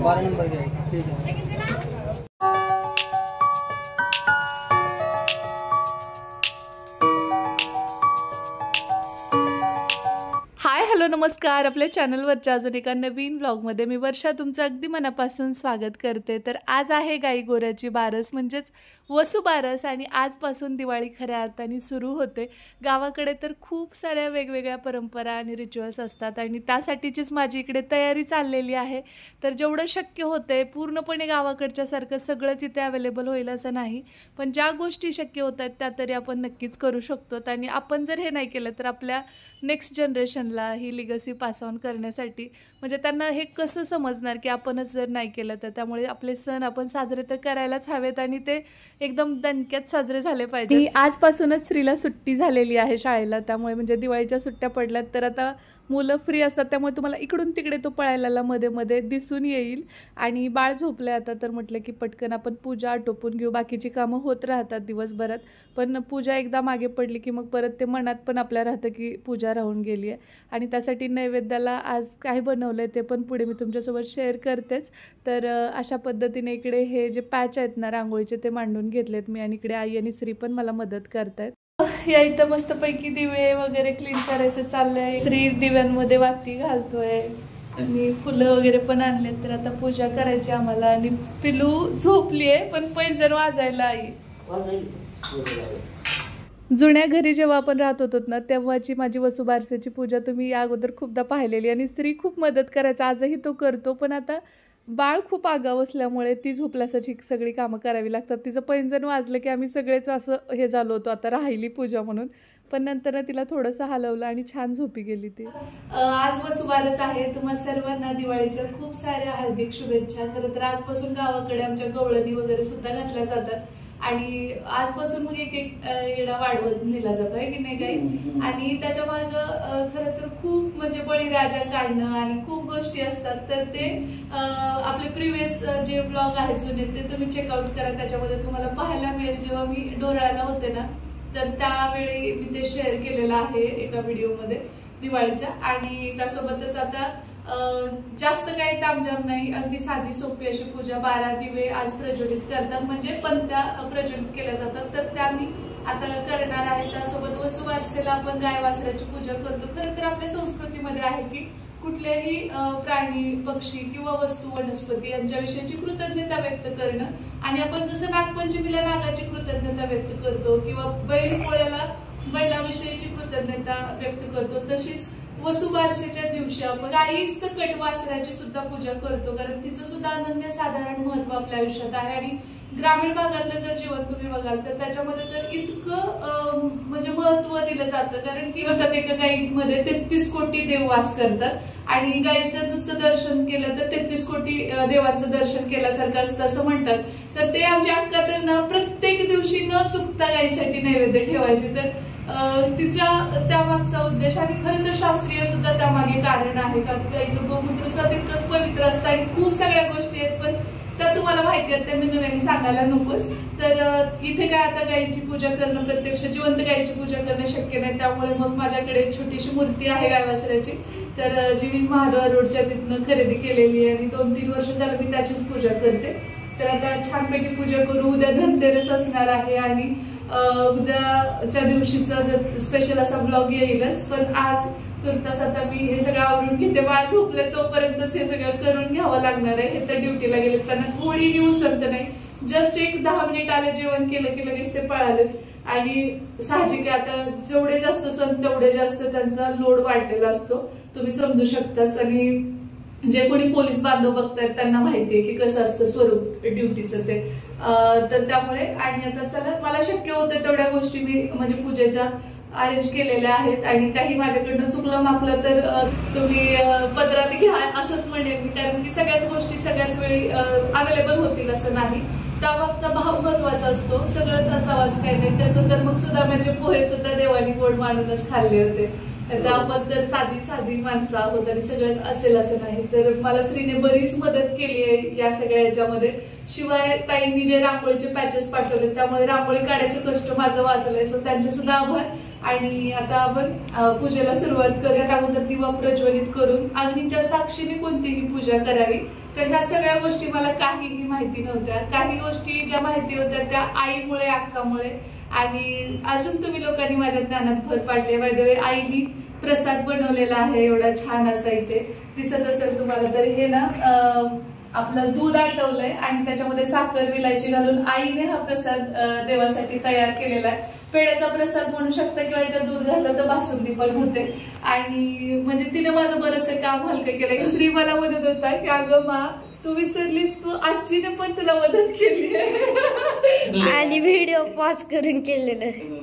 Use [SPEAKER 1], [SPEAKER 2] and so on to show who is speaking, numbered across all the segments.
[SPEAKER 1] 12 number घ्या.
[SPEAKER 2] Hi hello नमस्कार. आपल्या चॅनलवरच्या अजून एका नवीन ब्लॉगमध्ये मी वर्षा तुमचं अगदी मनापासून स्वागत करते. तर आज आहे गाई गोऱ्याची बारस म्हणजेच वसुबारस आणि आजपासून दिवाळी खऱ्या अर्थाने सुरू होते. गावाकडे तर खूप साऱ्या वेगवेगळ्या परंपरा आणि रिच्युअल्स असतात आणि त्यासाठीचीच माझी इकडे तयारी चाललेली आहे. तर जेवढं शक्य होते पूर्णपणे गावाकडच्यासारखं सगळंच इथे अवेलेबल होईल असं नाही, पण ज्या गोष्टी शक्य होत आहेत त्या तरी आपण नक्कीच करू शकतो. आणि आपण जर हे नाही केलं तर आपल्या नेक्स्ट जनरेशनला ही लिगसी पास ऑन करण्यासाठी म्हणजे त्यांना हे कसं समजणार की आपणच जर नाही केलं तर. त्यामुळे आपले सण आपण साजरे तर करायलाच हवेत आणि ते एकदम दणक्यात साजरे झाले पाहिजे. आजपासूनच श्रीला सुट्टी झालेली आहे शाळेला, त्यामुळे म्हणजे दिवाळीच्या सुट्ट्या पडल्यात तर आता मुलं फ्री असतात, त्यामुळे तुम्हाला इकडून तिकडे तो पळायला मध्ये मध्ये दिसून येईल. आणि बाळ झोपले आता तर म्हटलं की पटकन आपण पूजा आटोपून घेऊ. बाकीची कामं होत राहतात दिवसभरात, पण पूजा एकदा मागे पडली की मग परत ते मनात पण आपल्या राहतं की पूजा राहून गेली आहे. आणि त्यासाठी नैवेद्याला आज काय बनवलं आहे ते पण पुढे मी तुमच्यासोबत शेअर करतेच. तर अशा पद्धतीने इकडे हे जे पॅच आहेत ना रांगोळीचे ते मांडून घेतलेत मी, आणि इकडे आई आणि श्री पण मला मदत करतायत. या इथं मस्तपैकी दिवे वगैरे क्लीन करायचं चाललंय. श्री दिव्यांमध्ये वाती घालतोय आणि फुलं वगैरे पण आणलेत. तर आता पूजा करायची आम्हाला. आणि पिलू झोपली आहे पण पैंजण वाजायला आई. जुन्या घरी जेव्हा आपण राहत होतो ना तेव्हाची माझी वसुबारसेची पूजा तुम्ही या अगोदर खूपदा पाहिलेली आणि स्त्री खूप मदत करायचा, आजही तो करतो. पण आता बाळ खूप आगाव असल्यामुळे ती झोपल्यासाची सगळी कामं करावी लागतात. तिचं पैंजण वाजलं की आम्ही सगळेच असं हे झालो होतो आता राहिली पूजा म्हणून, पण नंतर तिला थोडंसं हलवलं आणि छान झोपी गेली ती. आज वसुबारस आहे. तुम्हा सर्वांना दिवाळीच्या खूप साऱ्या हार्दिक शुभेच्छा. खरं तर आजपासून गावाकडे आमच्या गवळणी वगैरे सुद्धा घातल्या जातात आणि आजपासून मग एक एक येडा वाढवत नेला जातो आहे की नाही काही. आणि त्याच्या माग खरं तर खूप म्हणजे बळीराजा काढणं आणि खूप गोष्टी असतात. तर ते आपले प्रिव्हियस जे ब्लॉग आहेत जुने ते तुम्ही चेकआउट करा, त्याच्यामध्ये तुम्हाला पाहायला मिळेल. जेव्हा मी डोराळ्याला होते ना तर त्यावेळी मी ते शेअर केलेलं आहे एका व्हिडिओमध्ये दिवाळीच्या. आणि त्यासोबतच आता जास्त काही तामझाम नाही, अगदी साधी सोपी अशी पूजा. 12 दिवे आज प्रज्वलित करतात म्हणजे पंत्या प्रज्वलित केल्या जातात, तर त्या मी आता करणार आहे. त्यासोबत वसुबारसेला आपण गाय वासराची पूजा करतो. खरं तर आपल्या संस्कृतीमध्ये आहे की कुठल्याही प्राणी पक्षी किंवा वस्तू वनस्पती यांच्याविषयीची कृतज्ञता व्यक्त करणं. आणि आपण जसं नागपंचमीला नागाची कृतज्ञता व्यक्त करतो किंवा बैलपोळ्याला बैलाविषयीची कृतज्ञता व्यक्त करतो, तशीच वसुबारसेच्या दिवशी आपण गाई सकट वासराची सुद्धा पूजा करतो, कारण तिचं सुद्धा अनन्यसाधारण महत्व आपल्या आयुष्यात आहे. आणि ग्रामीण भागातलं जर जीवन तुम्ही बघाल तर त्याच्यामध्ये तर इतकं म्हणजे महत्व दिलं जातं, कारण की म्हणतात एका गाईमध्ये 33 कोटी देव वास करतात आणि गाईचं नुसतं दर्शन केलं तर 33 कोटी देवांचं दर्शन केल्यासारखं असतं असं म्हणतात. तर ते आमच्या अक्का तर ना प्रत्येक दिवशी न चुकता गाईसाठी नैवेद्य ठेवायचे. तर तिच्या त्यामागचा उद्देश आणि खरं तर शास्त्रीय सुद्धा त्यामागे कारण आहे, कारण गाईचं गोमूत्र सुद्धा तितकंच पवित्र असतं आणि खूप सगळ्या गोष्टी आहेत, पण त्या तुम्हाला माहिती आहेत त्या मी नव्याने सांगायला नकोच. तर इथे काय आता गायीची पूजा करणं, प्रत्यक्ष जिवंत गायीची पूजा करणं शक्य नाही, त्यामुळे मग माझ्याकडे एक छोटीशी मूर्ती आहे गाय वासराची, तर जी मी महाद्वार रोडच्या तिथनं खरेदी केलेली आहे आणि 2-3 वर्ष झालं मी त्याचीच पूजा करते. तर आता छानपैकी पूजा करू. उद्या धनतेरस असणार आहे आणि उद्याच्या दिवशीचा स्पेशल असा ब्लॉग येईलच, पण आज तुर्तास आता मी हे सगळं आवरून घेते. बाळ झोपले तोपर्यंतच हे सगळं करून घ्यावं लागणार आहे. हे तर ड्युटीला गेले त्यांना कोणी येऊ शकत नाही. जस्ट एक 10 मिनिट आले, जेवण केलं की लगेच ते पळाले. आणि साहजिक आता जेवढे जास्त सण तेवढे जास्त त्यांचा लोड वाढलेला असतो, तुम्ही समजू शकताच. आणि जे कोणी पोलीस बांधव बघतायत त्यांना माहितीये की कसं असतं स्वरूप ड्युटीचं ते. तर त्यामुळे आणि आता चला मला शक्य होतं तेवढ्या गोष्टी मी म्हणजे पूजेच्या अरेंज केलेल्या आहेत. आणि काही माझ्याकडनं चुकलं मापलं तर तुम्ही पदरात घ्या असंच म्हणेल मी, कारण की सगळ्याच गोष्टी सगळ्याच वेळी अवेलेबल होतील असं नाही. त्यामागचा भाव महत्वाचा असतो. सगळंच असावाच काही नाही. तसं तर मग सुद्धा माझे पोहे सुद्धा देवानी गोड मानूनच खाल्ले होते. आपण तर साधी साधी माणसं आहोत आणि सगळंच असेल असं नाही. तर मला श्रीने बरीच मदत केली आहे या सगळ्या याच्यामध्ये. शिवाय ताईंनी जे रांगोळीचे पॅचेस पाठवले त्यामुळे रांगोळी काढायचं कष्ट माझं वाचलंय, सो त्यांचे सुद्धा आभार. आणि आता आपण पूजेला सुरुवात करूया. अगोदर दिवा प्रज्वलित करून अग्नीच्या साक्षीने कोणतीही पूजा करावी तर ह्या सगळ्या गोष्टी मला काहीही माहिती नव्हत्या. काही गोष्टी ज्या माहिती होत्या त्या आईमुळे, अक्कामुळे, आणि अजून तुम्ही लोकांनी माझ्या ज्ञानात भर पाडली. बाय द वे, आईनी प्रसाद बनवलेला आहे एवढा छान असा, इथे दिसत असेल तुम्हाला. तर हे ना आपलं दूध आटवलंय आणि त्याच्यामध्ये साखर, विलायची घालून आईने हा प्रसाद देवासाठी तयार केलेला आहे. पेढ्याचा प्रसाद म्हणू शकता किंवा याच्यात दूध घातलं तर बासुंदी पण होते. आणि म्हणजे तिने माझं बरंचसं काम हलकं केलंय. स्त्री मला मदत होता की अगं मा तू विसरलीस, तू आजीने पण तुला मदत केली आहे
[SPEAKER 1] आणि व्हिडिओ पॉज करून केलेलं.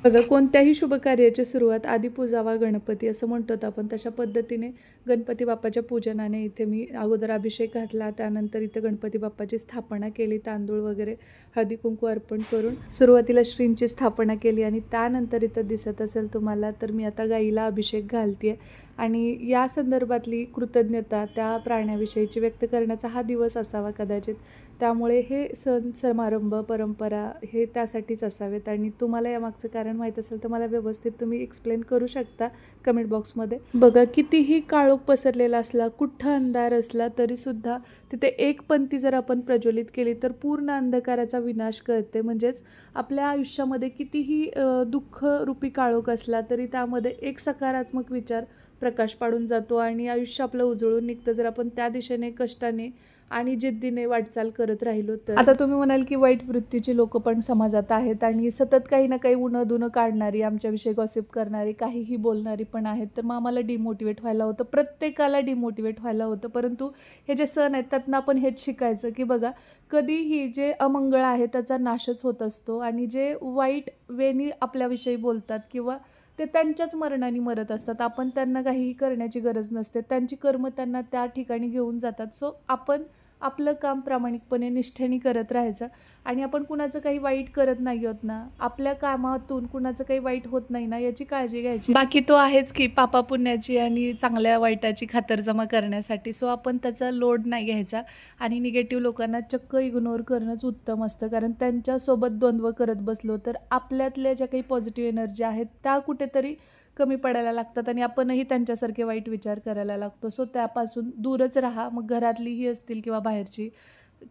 [SPEAKER 2] बघा, कोणत्याही शुभ कार्याची सुरुवात आधी पूजावा गणपती असं म्हणतो आपण. तशा पद्धतीने गणपती बाप्पाच्या पूजनाने इथे मी अगोदर अभिषेक घातला, त्यानंतर इथे गणपती बाप्पाची स्थापना केली, तांदूळ वगैरे हळदी कुंकू अर्पण करून सुरुवातीला श्रींची स्थापना केली. आणि त्यानंतर इथं दिसत असेल तुम्हाला तर मी आता गाईला अभिषेक घालते. आणि या संदर्भातली कृतज्ञता त्या प्राण्याविषयीची व्यक्त करण्याचा हा दिवस असावा कदाचित. त्यामुळे हे सण समारंभ परंपरा हे त्यासाठीच असावेत. आणि तुम्हाला यामागचं कारण माहीत असेल तर मला व्यवस्थित तुम्ही एक्सप्लेन करू शकता कमेंट बॉक्समध्ये. बघा, कितीही काळोख पसरलेला असला, कुठं अंधार असला तरीसुद्धा तिथे एक पंथी जर आपण प्रज्वलित केली तर पूर्ण अंधकाराचा विनाश करते. म्हणजेच आपल्या आयुष्यामध्ये कितीही दुःखरूपी काळोख असला तरी त्यामध्ये एक सकारात्मक विचार प्रकाश पाडून जातो आणि आयुष्य आपलं उजळून निघतं जर आपण त्या दिशेने कष्टाने आणि जिद्दीने वाटचाल करत राहिलो तर. आता तुम्ही म्हणाल की वाईट वृत्तीची लोक पण समाजात आहेत आणि सतत काही ना काही उणं दुनं काढणारी, आमच्याविषयी गॉसिप करणारी, काहीही बोलणारी पण आहेत. तर मग आम्हाला डिमोटिवेट व्हायला होतं, प्रत्येकाला डिमोटिवेट व्हायला होतं. परंतु हे जे सण आहेत त्यातनं आपण हेच शिकायचं की बघा, कधीही जे अमंगळ आहे त्याचा नाशच होत असतो आणि जे वाईट वेनी आपल्याविषयी बोलतात किंवा ते त्यांच्याच मरणाने मरत असतात. आपण त्यांना काहीही करण्याची गरज नसते, त्यांची कर्म त्यांना त्या ठिकाणी घेऊन जातात. सो आपण आपलं काम प्रामाणिकपणे निष्ठेने करत राहायचं आणि आपण कुणाचं काही वाईट करत नाही होत ना, आपल्या कामातून कुणाचं काही वाईट होत नाही ना याची काळजी घ्यायची. बाकी तो आहेच की पापा पुण्याची आणि चांगल्या वाईटाची खातरजमा करण्यासाठी. सो आपण त्याचा लोड नाही घ्यायचा आणि निगेटिव्ह लोकांना चक्क इग्नोर करणंच उत्तम असतं. कारण त्यांच्यासोबत द्वंद्व करत बसलो तर आपल्यातल्या ज्या काही पॉझिटिव्ह एनर्जी आहेत त्या कुठेतरी कमी पडायला लागतात आणि आपणही त्यांच्यासारखे वाईट विचार करायला लागतो. सो त्यापासून दूरच राहा. मग घरातलीही असतील किंवा बाहेरची,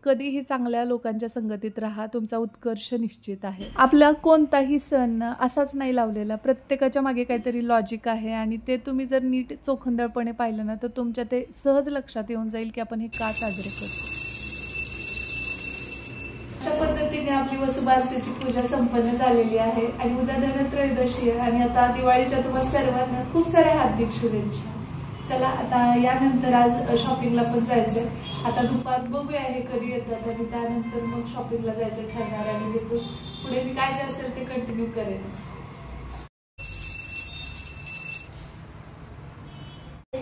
[SPEAKER 2] कधीही चांगल्या लोकांच्या संगतीत राहा, तुमचा उत्कर्ष निश्चित आहे. आपला कोणताही सण असाच नाही लावलेला, प्रत्येकाच्या मागे काहीतरी लॉजिक आहे आणि ते तुम्ही जर नीट चोखंदळपणे पाहिलं ना तर तुमच्या ते सहज लक्षात येऊन जाईल की आपण हे का साजरे करतो. अशा पद्धतीने आपली वसुबारसेची पूजा संपन्न झालेली आहे आणि उद्या धनत्रयोदशी आहे आणि आता दिवाळीच्या तुम्हाला सर्वांना खूप साऱ्या हार्दिक शुभेच्छा. चला आता यानंतर आज शॉपिंगला पण जायचंय. आता दुपार बघूया हे कधी येतात आणि त्यानंतर मग शॉपिंगला जायचं ठरणार आणि तिथून पुढे मी काय जे असेल ते कंटिन्यू करेनच.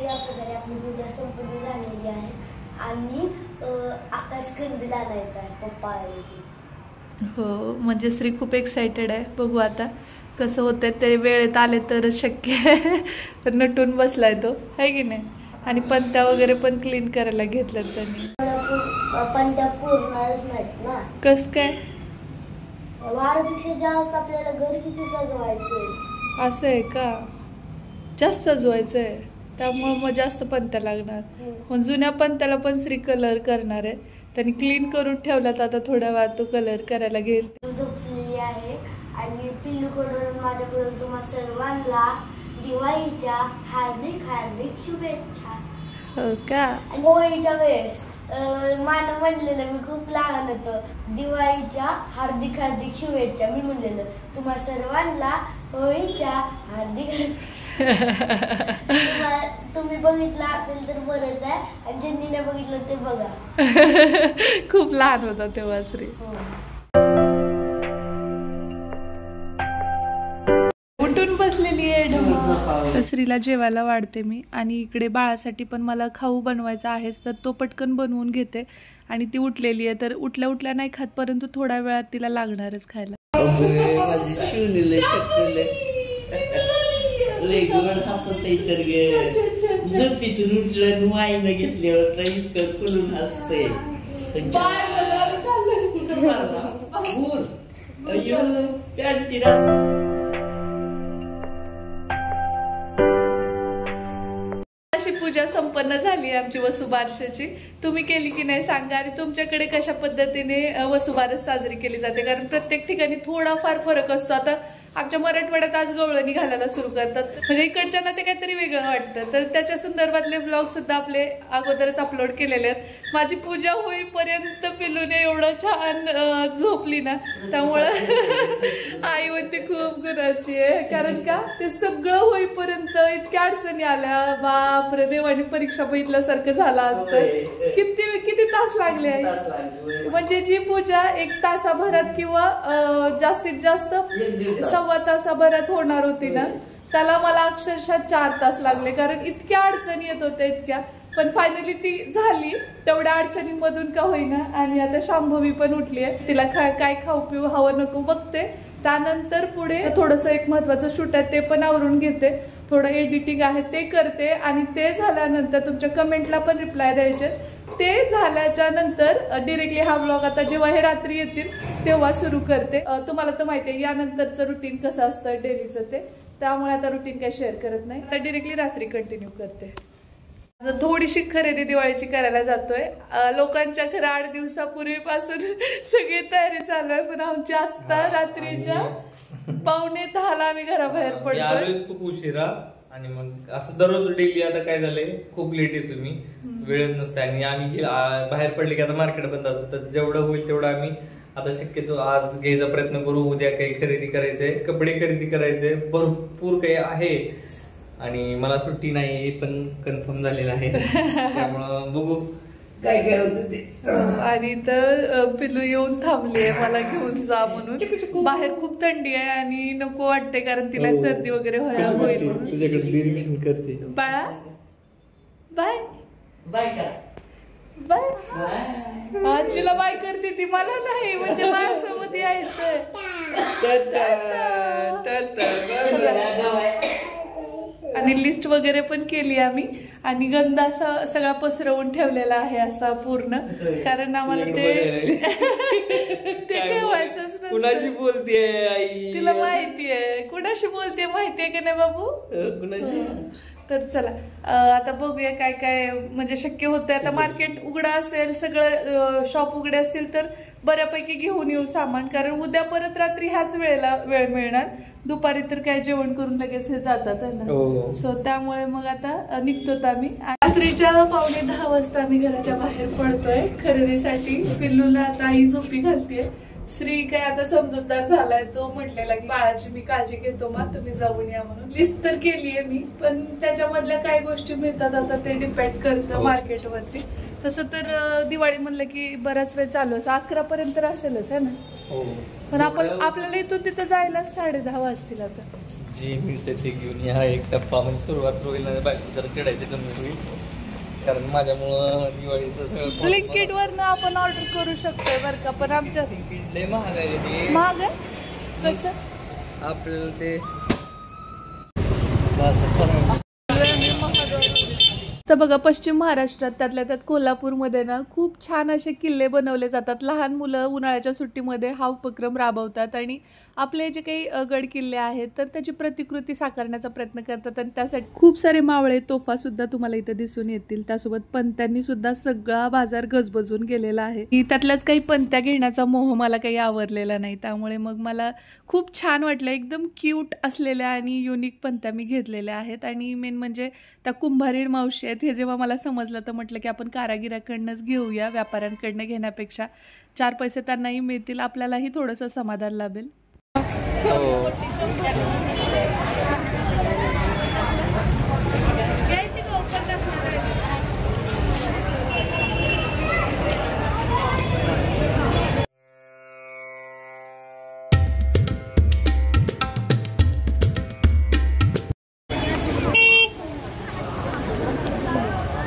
[SPEAKER 1] या प्रकारे आपली पूजा संपन्न झालेली आहे आणि आकाश कंदील आणायचा आहे पप्पा आले.
[SPEAKER 2] हो, म्हणजे श्री खूप एक्साइटेड आहे. बघू आता कसं होतंय ते, वेळेत आले तर शक्य आहे. पण नटून बसलाय तो, आहे की नाही. आणि पंत्या वगैरे पण क्लीन करायला घेतल्यात त्यांनी.
[SPEAKER 1] पण त्या पूर्णच नाहीत ना.
[SPEAKER 2] कस काय?
[SPEAKER 1] वारपेक्षा जास्त आपल्याला घर किती सजवायचंय.
[SPEAKER 2] असं आहे का? जास्त सजवायचंय त्यामुळे मग जास्त पंत्या लागणार. मग जुन्या पंत्याला पण श्री कलर करणार आहे. त्यांनी क्लीन करून ठेवलात, आता थोड्या वेळात तो कलर करायला घेईल.
[SPEAKER 1] झोपलेली आहे आणि पिल्लूकडून माझ्याकडून तुम्हा सर्वांना दिवाळीच्या हार्दिक हार्दिक शुभेच्छा.
[SPEAKER 2] हो का?
[SPEAKER 1] होळीच्या वेळेस मान म्हणलेलं, मी खूप लहान होतो, दिवाळीच्या हार्दिक हार्दिक शुभेच्छा मी म्हणलेलं. तुम्हा सर्वांना होळीच्या हार्दिक हार्दिक. तुम्ही बघितलं असेल तर बरंच आहे आणि ज्यांनी नाही बघितलं ते बघा.
[SPEAKER 2] खूप लहान होता तेव्हा श्री. उठून बसलेली आहे. तर श्रीला जेवायला वाढते मी आणि इकडे बाळासाठी पण मला खाऊ बनवायचा आहेच, तर तो पटकन बनवून घेते. आणि ती उठलेली आहे तर उठल्या उठल्या नाही खात, परंतु थोड्या वेळात तिला लागणारच खायला.
[SPEAKER 3] झोपीतून उठलं वाईनं घेतल्यावर तर इतकं खुलून हसतंय.
[SPEAKER 2] पूजा संपन्न झाली आमची वसुबारसेची. तुम्ही केली की नाही सांगा, आणि तुमच्याकडे कशा पद्धतीने वसुबारस साजरी केली जाते, कारण प्रत्येक ठिकाणी थोडाफार फरक असतो. आता आमच्या मराठवाड्यात आज गवळणी घालायला सुरू करतात, म्हणजे इकडच्यांना ते काहीतरी वेगळं वाटतं. तर त्याच्या संदर्भातले ब्लॉग सुद्धा आपले अगोदरच अपलोड केलेले आहेत. माझी पूजा होईपर्यंत पिलूने एवढं छान झोपली ना, त्यामुळं आई म्हणते खूप गुणाची आहे. कारण का ते सगळं होईपर्यंत इतक्या अडचणी आल्या, बापरे देवानी परीक्षा बघितल्यासारखं झालं असतं. किती तास लागले आहे, म्हणजे जी पूजा 1 तासाभरात किंवा जास्तीत जास्त 1.25 तासाभरात होणार होती ना, त्याला मला अक्षरशः 4 तास लागले, कारण इतक्या अडचणी येत होत्या इतक्या. पण फायनली ती झाली तेवढ्या अडचणींमधून का होईना. आणि आता शांभवी पण उठली आहे, तिला काय खाऊ पिऊ हवं नको बघते. त्यानंतर पुढे थोडंसं एक महत्वाचं शूट आहे ते पण आवरून घेते, थोडं एडिटिंग आहे ते करते, आणि ते झाल्यानंतर तुमच्या कमेंटला पण रिप्लाय द्यायचे. ते झाल्याच्या नंतर डिरेक्टली हा ब्लॉग आता जेव्हा हे रात्री येतील तेव्हा सुरू करते. तुम्हाला तर माहिती आहे यानंतरचं रुटीन कसं असतं डेलीचं ते, त्यामुळे आता रुटीन काही शेअर करत नाही, आता डिरेक्टली रात्री कंटिन्यू करते. थोडीशी खरेदी दिवाळीची करायला जातोय. लोकांच्या घरी 8 दिवसापूर्वीपासून सगळी तयारी चालू आहे, पण आमची आता रात्रीच्या 9:45 आम्ही घराबाहेर पडतोय.
[SPEAKER 4] खूप उशिरा, आणि मग असं दररोज डेली आता काय झालंय, खूप लेट येतो मी, वेळच नसते. आणि आम्ही बाहेर पडले की आता मार्केट बंद असतं, तर जेवढं होईल तेवढं आम्ही आता शक्यतो आज घ्यायचा प्रयत्न करू. उद्या काही खरेदी करायचंय, कपडे खरेदी करायचे, भरपूर काही आहे. आणि मला सुट्टी नाही पण कन्फर्म झालेलं आहे, त्यामुळं बघू काय काय होतं ते.
[SPEAKER 2] आणि तर पिलू येऊन थांबली आहे मला घेऊन जा म्हणून. बाहेर खूप थंडी आहे आणि नको वाटते, कारण तिला सर्दी वगैरे व्हायला होईल म्हणून.
[SPEAKER 4] तुझ्याकडे निरीक्षण करते
[SPEAKER 2] बाळा. बाय
[SPEAKER 3] बाय का
[SPEAKER 2] बाय. आजीला बाय करते ती, मला नाही, म्हणजे माझ्यासोबत यायचंय. आणि लिस्ट वगैरे पण केली आम्ही, आणि गंध असा सगळा पसरवून ठेवलेला आहे असा पूर्ण, कारण आम्हाला ते ठेवायचंच नसतं.
[SPEAKER 4] कुणाशी बोलतेय आई,
[SPEAKER 2] तिला माहितीये कुणाशी बोलते, माहितीये की नाही बाबू.
[SPEAKER 4] कुणाशी.
[SPEAKER 2] तर चला आता बघूया काय काय म्हणजे शक्य होतंय. आता मार्केट उघडं असेल, सगळं शॉप उघडे असतील तर बऱ्यापैकी घेऊन येऊ सामान, कारण उद्या परत रात्री ह्याच वेळेला वेळ मिळणार. दुपारी तर काय जेवण करून लगेच हे जातात आहे ना, सो त्यामुळे मग आता निघतोत आम्ही. रात्रीच्या 9:45 वाजता आम्ही घराच्या बाहेर पडतोय खरेदीसाठी. पिल्लूला आता आई झोपी घालतीये. श्री काय आता समजूतदार झालाय, तो म्हटलेला की बाळाची मी काळजी घेतो मा, तुम्ही जाऊन या म्हणून. लिस्ट तर केलीये मी, पण त्याच्यामधल्या काय गोष्टी मिळतात आता ते डिपेंड करतं मार्केटवरती. तसं तर दिवाळी म्हणलं की बराच वेळ चालू असं 11 पर्यंत असेलच आहे ना, पण आपल्याला इथून तिथं जायला 10:30 वाजतील. आता
[SPEAKER 4] जी मिळते ते घेऊन या, एक टप्पा म्हणजे सुरुवात होईल, बाकी जरा चिडायचं कमी होईल, कारण माझ्यामुळं दिवाळीचं सगळं.
[SPEAKER 2] ब्लिंकिट वरनं आपण ऑर्डर करू शकतोय बरं का, पण आमच्या
[SPEAKER 4] लय महाग आहे ते.
[SPEAKER 2] महाग आहे कसं
[SPEAKER 4] आपल्याला ते.
[SPEAKER 2] तर बघा पश्चिम महाराष्ट्रात त्यातल्या त्यात कोल्हापूरमध्ये ना खूप छान असे किल्ले बनवले जातात. लहान मुलं उन्हाळ्याच्या सुट्टीमध्ये हा उपक्रम राबवतात आणि आपले जे काही गड किल्ले आहेत तर त्याची प्रतिकृती साकारण्याचा प्रयत्न करतात. आणि त्यासाठी खूप सारे मावळे तोफा सुद्धा तुम्हाला इथं दिसून येतील. त्यासोबत पंत्यांनी सुद्धा सगळा बाजार गजबजून गेलेला आहे. त्यातल्याच काही पंत्या घेण्याचा मोह मला काही आवरलेला नाही, त्यामुळे मग मला खूप छान वाटलं. एकदम क्यूट असलेल्या आणि युनिक पंत्या मी घेतलेल्या आहेत. आणि मेन म्हणजे त्या कुंभारीण मावशी आहेत, हे जेव्हा मला समजलं तर म्हटलं की आपण कारागिराकडनंच घेऊया, व्यापाऱ्यांकडनं घेण्यापेक्षा 4 पैसे त्यांनाही मिळतील, आपल्यालाही थोडंसं समाधान लाभेल.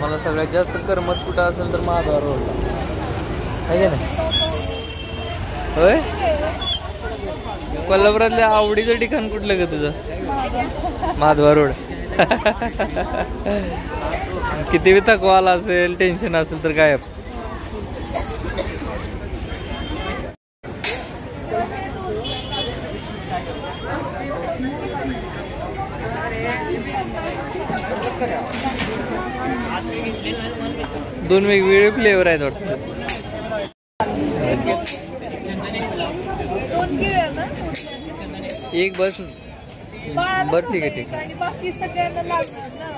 [SPEAKER 4] मला सगळ्यात जास्त करमत कुठं असेल तर महाद्वार रोडला आहे ना. होय, कोल्हापुरातल्या आवडीचं ठिकाण कुठलं ग तुझं? महाद्वार रोड. किती बी थकवा आला असेल, टेन्शन असेल तर काय दोन वेगवेगळे फ्लेवर आहेत वाटतं. एक बस बर ठीक आहे ठीक आहे.
[SPEAKER 2] बाकी सगळ्यांना लागणार ना.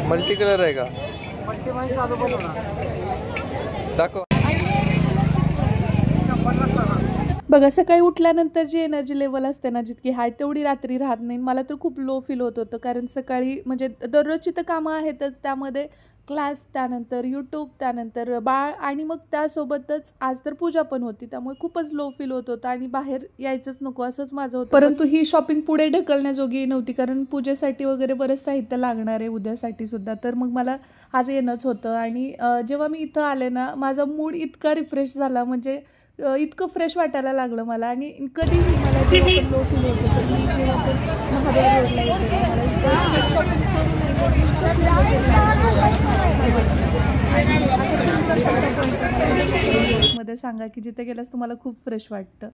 [SPEAKER 4] मल्टी कलर आहे का? दाखव.
[SPEAKER 2] बघा सकाळी उठल्यानंतर जी एनर्जी लेवल असते ना जितकी हाय तेवढी रात्री राहत नाही. मला तर खूप लो फील होत होतं कारण सकाळी म्हणजे दररोजची तर कामं आहेतच, त्यामध्ये क्लास, त्यानंतर यूट्यूब, त्यानंतर बाळ आणि मग त्यासोबतच आज तर पूजा पण होती, त्यामुळे खूपच लो फील होत होतं आणि बाहेर यायचंच नको असंच माझं होतं. परंतु ही शॉपिंग पुढे ढकलण्याजोगी नव्हती कारण पूजेसाठी वगैरे बरंच साहित्य लागणार आहे उद्यासाठी सुद्धा, तर मग मला आज येणंच होतं. आणि जेव्हा मी इथं आले ना माझा मूड इतका रिफ्रेश झाला, म्हणजे इतकं फ्रेश वाटायला लागलं मला. आणि कधीही मला जेव्हा पण लो फील होतं तर मी जेव्हा पण महादेव रोडला येते मला जस्ट शॉपिंग करून मध्ये सांगा की जिथे गेल्यास तुम्हाला खूप फ्रेश वाटतं.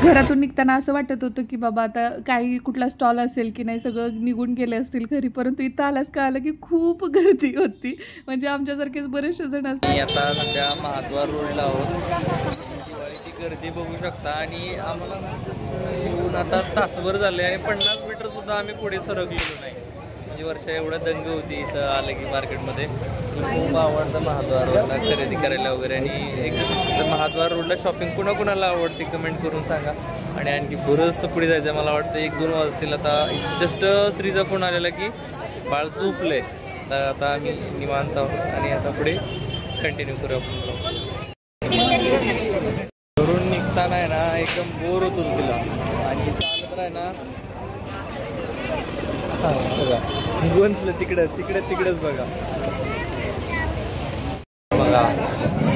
[SPEAKER 2] घरातून निघताना असं वाटत होतं की बाबा आता काही कुठला स्टॉल असेल की नाही, सगळं निघून गेले असतील घरी, परंतु इथं आल्यास कळालं की खूप गर्दी होती, म्हणजे आमच्यासारखेच बरेचसे जण असतात.
[SPEAKER 4] आता सध्या महाद्वार रोडला आहोत. दिवाळीची गर्दी बघू शकता आणि आम्हाला येऊन आता तासभर झाले आणि 50 मीटर सुद्धा आम्ही पुढे सरकलेलो नाही. म्हणजे वर्षा एवढं दंग होती इथं आलं की मार्केटमध्ये. खूप आवडतं महाद्वार रोडला खरेदी करायला वगैरे. आणि एकदम महाद्वार रोडला शॉपिंग कुणाकुणाला आवडते कमेंट करून सांगा. आणि आणखी बरंचसं पुढे जायचं मला वाटतं 1-2 वाजतील. आता जस्ट श्रीचा फोन आलेला की बाळ झोपलंय, तर आता आम्ही निवांत आहोत आणि आता पुढे कंटिन्यू करू आपण. घरून निघताना आहे ना एकदम बोर होत होतं तिला आणि चालत आहे ना बघा गुंतलं तिकडेच बघा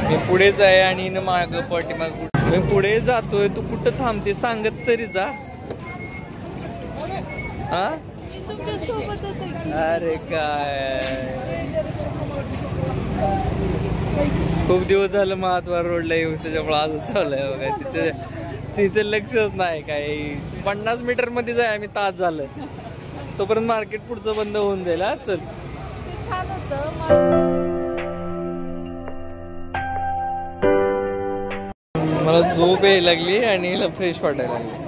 [SPEAKER 4] मी पुढेच आहे आणि मागं पाठीमाग मी पुढे जातोय. तू कुठं थांबते सांगत तरी जा. हा अरे काय खूप दिवस झालं महाद्वार रोडला येऊन, त्याच्यामुळे आजच चाललंय बघा. तिचं लक्षच नाही काही. 50 मीटर मध्ये जाय आम्ही तास झालं, तोपर्यंत मार्केट पुढचं बंद होऊन जाईल. चल
[SPEAKER 2] छान होतं.
[SPEAKER 4] मला झोप यायला लागली आणि हिला फ्रेश वाटायला लागली.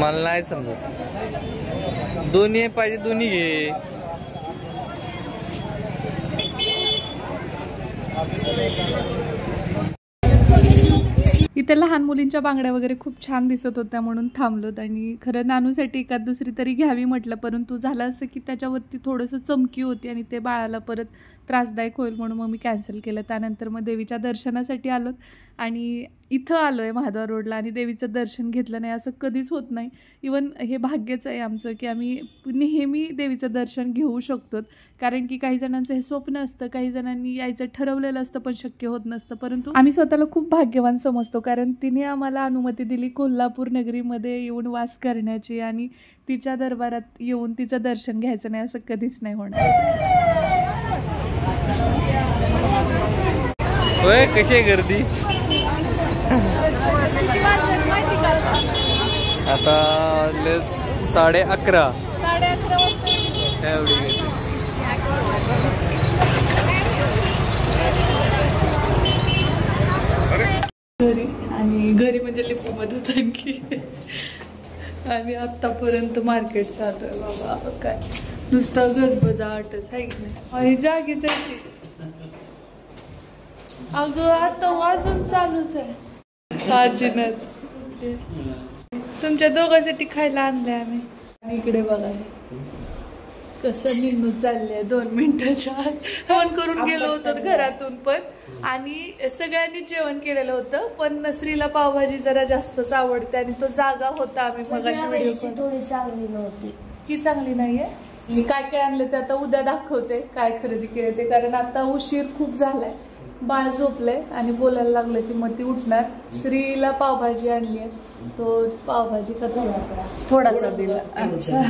[SPEAKER 4] मला नाही समजत. दोन्ही पाहिजे दोन्ही घे.
[SPEAKER 2] इथे लहान मुलींच्या बांगड्या वगैरे खूप छान दिसत होत्या म्हणून थांबलोत. आणि खरं नानूसाठी एखाद दुसरी तरी घ्यावी म्हटलं, परंतु झालं असं की त्याच्यावरती थोडंसं चमकी होती आणि ते बाळाला परत त्रासदायक होईल म्हणून मग मी कॅन्सल केलं. त्यानंतर मग देवीच्या दर्शनासाठी आलोत आणि इथं आलो आहे महाद्वार रोडला आणि देवीचं दर्शन घेतलं नाही असं कधीच होत नाही. इवन हे भाग्यच आहे आमचं की आम्ही नेहमी देवीचं दर्शन घेऊ शकतो, कारण की काही जणांचं हे स्वप्न असतं, काही जणांनी यायचं ठरवलेलं असतं पण शक्य होत नसतं. परंतु आम्ही स्वतःला खूप भाग्यवान समजतो कारण तिने आम्हाला अनुमती दिली कोल्हापूर नगरीमध्ये येऊन वास करण्याची आणि तिच्या दरबारात येऊन तिचं दर्शन घ्यायचं नाही असं कधीच नाही होणार.
[SPEAKER 4] होय कशी आहे गर्दी आता? 11:30 एवढी गर्दी.
[SPEAKER 2] घरी, आणि घरी म्हणजे लिपूमध्ये होत आणखी. आणि आत्तापर्यंत मार्केट चालू आहे बाबा, काय नुसतं गजबजाटच आहे की नाही. आणि जागीच आहे ती. अगं आता अजून चालूच आहे. आजीनच तुमच्या दोघांसाठी खायला आणलंय आम्ही. आणि इकडे बघा कसं निघून चाललंय 2 मिनिटाच्या आत. फोन करून गेलो होतो घरातून पण, आणि सगळ्यांनी जेवण केलेलं होतं, पण नसरीला पावभाजी जरा जास्तच आवडते आणि तो जागा होता. आम्ही मगाशी व्हिडिओ
[SPEAKER 1] थोडी चांगली नव्हती.
[SPEAKER 2] की चांगली नाहीये. मी काय काय आणलं ते आता उद्या दाखवते, काय खरेदी केले ते, कारण आता उशीर खूप झालाय. बाळ झोपलंय आणि बोलायला लागलं की मग ती उठणार. श्रीला पावभाजी आणली आहे, तो पावभाजी का थोडासा दिला. अच्छा,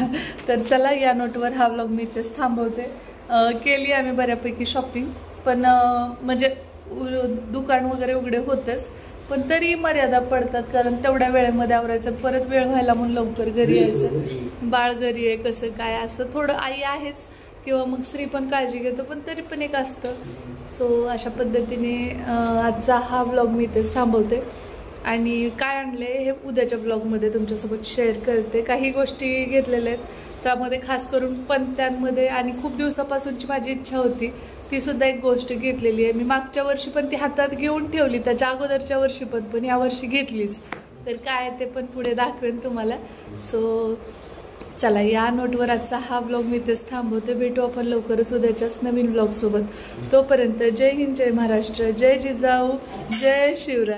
[SPEAKER 2] तर चला या नोटवर हा व्लॉग मी इथेच थांबवते. केली आम्ही बऱ्यापैकी शॉपिंग, पण म्हणजे दुकान वगैरे उघडे होतेच, पण तरी मर्यादा पडतात, कारण तेवढ्या वेळेमध्ये आवरायचं, परत वेळ व्हायला म्हणून लवकर घरी यायचं. बाळ घरी आहे कसं काय असं थोडं, आई आहेच किंवा मग स्त्री पण काळजी घेतो, पण तरी पण एक असतं. सो अशा पद्धतीने आजचा हा व्लॉग मी इथेच थांबवते. आणि काय आणले हे उद्याच्या ब्लॉगमध्ये तुमच्यासोबत शेअर करते. काही गोष्टी घेतलेल्या आहेत त्यामध्ये, खास करून पणत्यांमध्ये, आणि खूप दिवसापासूनची माझी इच्छा होती ती सुद्धा एक गोष्ट घेतलेली आहे मी. मागच्या वर्षी पण ती हातात घेऊन ठेवली, त्याच्या अगोदरच्या वर्षी पण या वर्षी घेतलीच. तर काय ते पण पुढे दाखवेन तुम्हाला. सो चला या नोटवर आजचा हा व्लॉग मी इथेच थांबवते. भेटू आपण लवकरच उद्याच्याच नवीन व्लॉगसोबत. तोपर्यंत जय हिंद, जय महाराष्ट्र, जय जिजाऊ, जय शिवराय.